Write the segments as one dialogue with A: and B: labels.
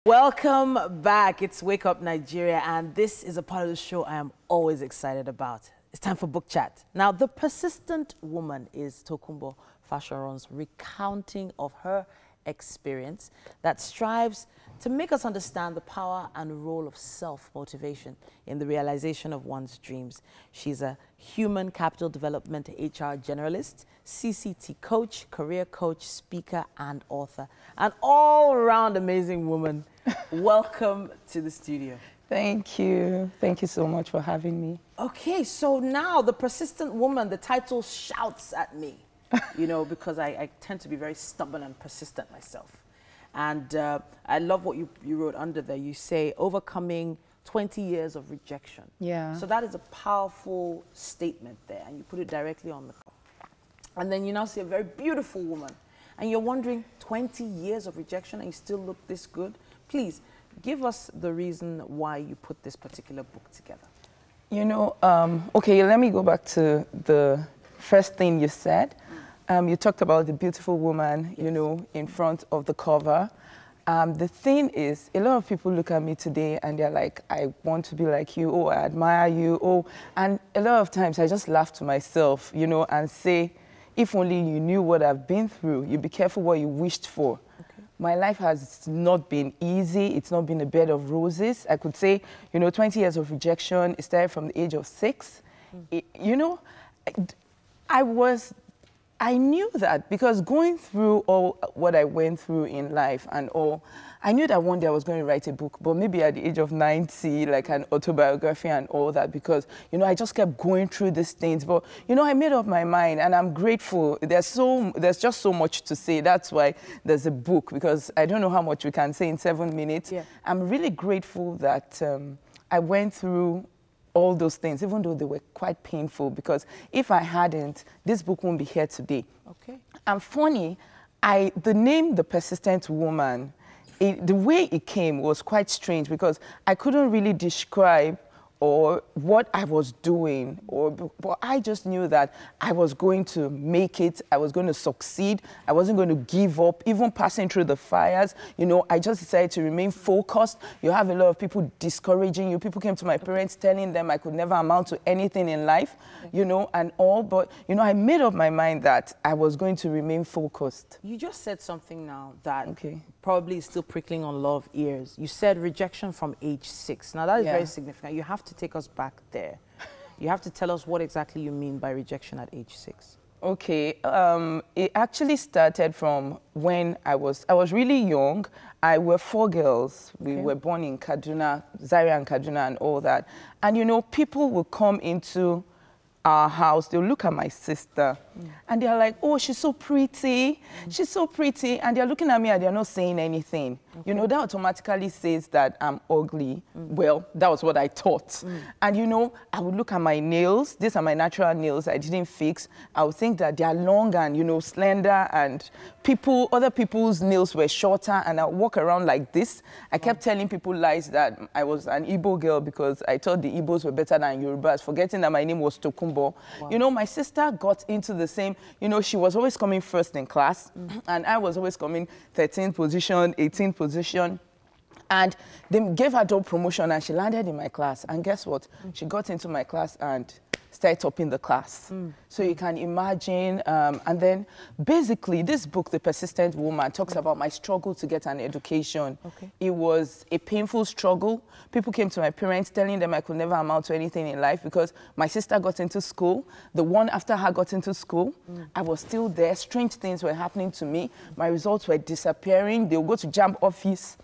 A: Welcome back. It's Wake Up Nigeria, and this is a part of the show I am always excited about. It's time for book chat. Now, The Persistent Woman is Tokunbo Fasoro's recounting of her experience that strives to make us understand the power and role of self-motivation in the realization of one's dreams. She's a human capital development HR generalist, CCT coach, career coach, speaker, and author. An all-around amazing woman. Welcome to the studio.
B: Thank you. Thank you so much for having me.
A: Okay, so now The Persistent Woman, the title shouts at me, you know, because I tend to be very stubborn and persistent myself. And I love what you wrote under there. You say, overcoming 20 years of rejection.
B: Yeah.
A: So that is a powerful statement there, and you put it directly on the cup. And then you now see a very beautiful woman, and you're wondering, 20 years of rejection and you still look this good? Please, give us the reason why you put this particular book together.
B: You know, okay, let me go back to the first thing you said. You talked about the beautiful woman, yes, you know, in front of the cover. The thing is, a lot of people look at me today and they're like, I want to be like you, oh, I admire you, oh. And a lot of times I just laugh to myself, you know, and say, if only you knew what I've been through, you'd be careful what you wished for. Okay. My life has not been easy. It's not been a bed of roses. I could say, you know, 20 years of rejection. It started from the age of 6. You know, I knew that because going through all what I went through in life and all, I knew that one day I was going to write a book, but maybe at the age of 90, like an autobiography and all that, because, you know, I just kept going through these things. But, you know, I made up my mind and I'm grateful. There's just so much to say. That's why there's a book, because I don't know how much we can say in 7 minutes. Yeah. I'm really grateful that I went through all those things, even though they were quite painful, because if I hadn't, this book won't be here today. Okay. And funny, the name The Persistent Woman, the way it came was quite strange, because I couldn't really describe or what I was doing, but I just knew that I was going to make it, I was going to succeed, I wasn't going to give up, even passing through the fires. You know, I just decided to remain focused. You have a lot of people discouraging you. People came to my parents telling them I could never amount to anything in life, you know, and all, but, you know, I made up my mind that I was going to remain focused.
A: You just said something now that probably is still prickling on a lot of ears. You said rejection from age 6. Now, that is very significant. You have to take us back there. You have to tell us what exactly you mean by rejection at age 6.
B: Okay, it actually started from when I was really young. I were 4 girls. We were born in Kaduna, Zaria and Kaduna and all that. And, you know, people will come into our house, they'll look at my sister and they're like, oh, she's so pretty, she's so pretty, and they're looking at me and they're not saying anything. You know, that automatically says that I'm ugly. Well, that was what I thought. And you know, I would look at my nails. These are my natural nails I didn't fix. I would think that they are long and, you know, slender, and other people's nails were shorter, and I would walk around like this. I kept telling people lies that I was an Igbo girl because I thought the Igbos were better than Yorubas, forgetting that my name was Tokunbo. You know, my sister got into the same, you know, she was always coming first in class, and I was always coming 13th position, 18th position. And they gave her double promotion and she landed in my class. And guess what? She got into my class and started topping the class. So you can imagine. And then basically this book, The Persistent Woman, talks about my struggle to get an education. It was a painful struggle. People came to my parents telling them I could never amount to anything in life because my sister got into school. The one after her got into school. I was still there. Strange things were happening to me. My results were disappearing. They would go to JAMB office.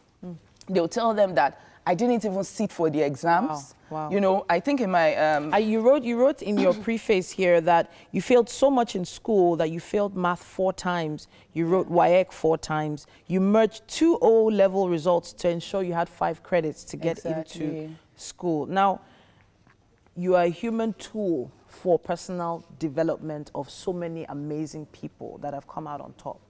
B: They'll tell them that I didn't even sit for the exams. Wow. You know, I think in my...
A: you wrote in your preface here that you failed so much in school that you failed math 4 times. You wrote WAEC 4 times. You merged 2 O-level results to ensure you had 5 credits to get into school. Now, you are a human tool for personal development of so many amazing people that have come out on top.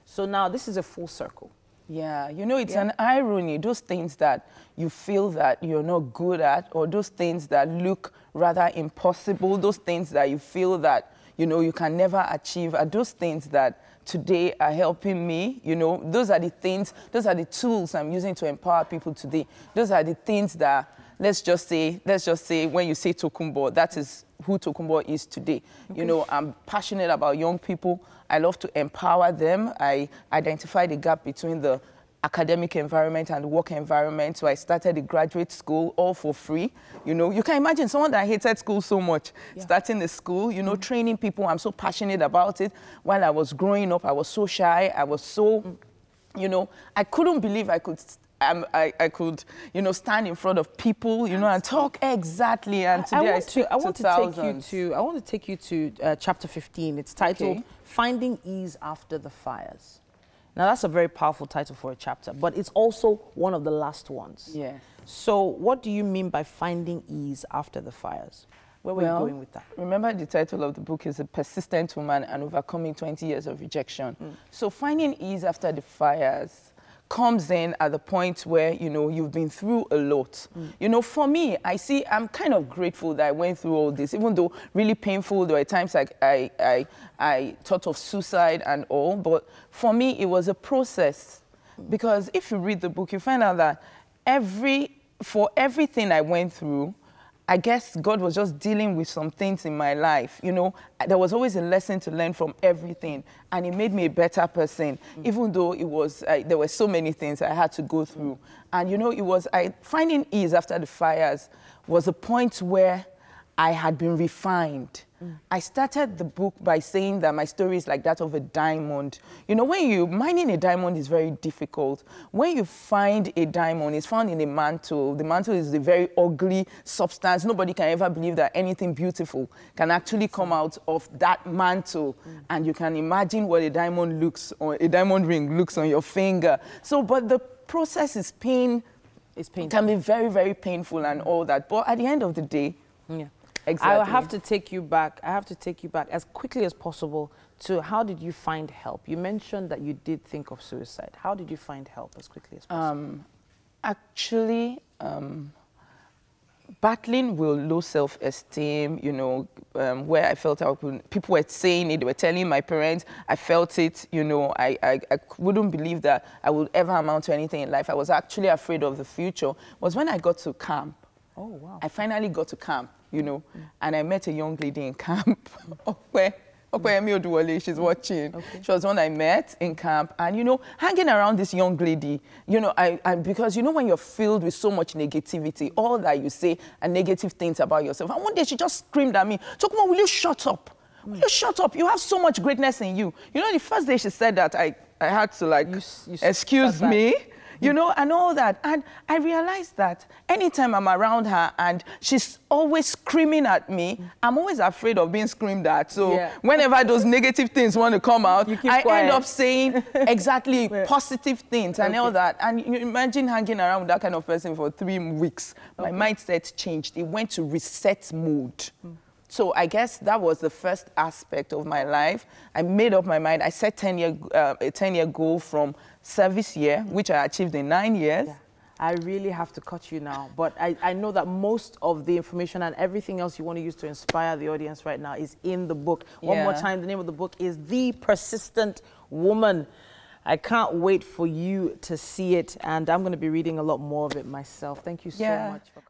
A: So now this is a full circle.
B: Yeah, you know, it's an irony, those things that you feel that you're not good at, or those things that look rather impossible, those things that you feel that you know, you can never achieve are those things that today are helping me. You know, those are the things, those are the tools I'm using to empower people today. Those are the things that, let's just say when you say Tokunbo, that is who Tokunbo is today. Okay. You know, I'm passionate about young people. I love to empower them. I identify the gap between the academic environment and the work environment. So I started a graduate school all for free. You know, you can imagine someone that hated school so much, starting the school, you know, training people. I'm so passionate about it. While I was growing up, I was so shy. I was so, you know, I couldn't believe I could, you know, stand in front of people, you know, and talk. Exactly. And today I want
A: to take you to chapter 15. It's titled Finding Ease After the Fires. Now, that's a very powerful title for a chapter, but it's also one of the last ones. Yeah. So what do you mean by finding ease after the fires? Where were you going with that?
B: Remember, the title of the book is A Persistent Woman and Overcoming 20 Years of Rejection. So finding ease after the fires comes in at the point where, you know, you've been through a lot. You know, for me, I'm kind of grateful that I went through all this, even though really painful. There were times like I thought of suicide and all, but for me, it was a process. Because if you read the book, you find out that for everything I went through, I guess God was just dealing with some things in my life. You know, there was always a lesson to learn from everything, and it made me a better person, even though it was, there were so many things I had to go through. And, you know, it was, finding ease after the fires was a point where I had been refined. I started the book by saying that my story is like that of a diamond. You know, mining a diamond is very difficult. When you find a diamond, it's found in a mantle. The mantle is a very ugly substance. Nobody can ever believe that anything beautiful can actually come out of that mantle. And you can imagine what a diamond looks, or a diamond ring looks on your finger. So, but the process is painful. It can be very, very painful and all that. But at the end of the day, exactly.
A: I have to take you back as quickly as possible to how did you find help? You mentioned that you did think of suicide. How did you find help as quickly as possible?
B: Actually, battling with low self-esteem, you know, where I felt people were saying it, they were telling my parents, I felt it, you know, I wouldn't believe that I would ever amount to anything in life. I was actually afraid of the future. Was when I got to camp.
A: Oh, wow.
B: I finally got to camp, you know, and I met a young lady in camp, she's watching. Okay. She was one I met in camp, and, you know, hanging around this young lady, you know, because, you know, when you're filled with so much negativity, all that you say are negative things about yourself. And one day she just screamed at me, Tokunbo, will you shut up? Will you shut up? You have so much greatness in you. You know, the first day she said that, I had to, like, excuse me. You know, and all that. And I realized that anytime I'm around her and she's always screaming at me, I'm always afraid of being screamed at. So whenever those negative things want to come out, I end up saying exactly positive things and all that. And you imagine hanging around with that kind of person for 3 weeks. My mindset changed. It went to reset mode. So I guess that was the first aspect of my life. I made up my mind. I set a 10-year goal from service year, which I achieved in 9 years.
A: Yeah. I really have to cut you now, but I know that most of the information and everything else you want to use to inspire the audience right now is in the book. One more time, the name of the book is The Persistent Woman. I can't wait for you to see it, and I'm going to be reading a lot more of it myself. Thank you so much for coming.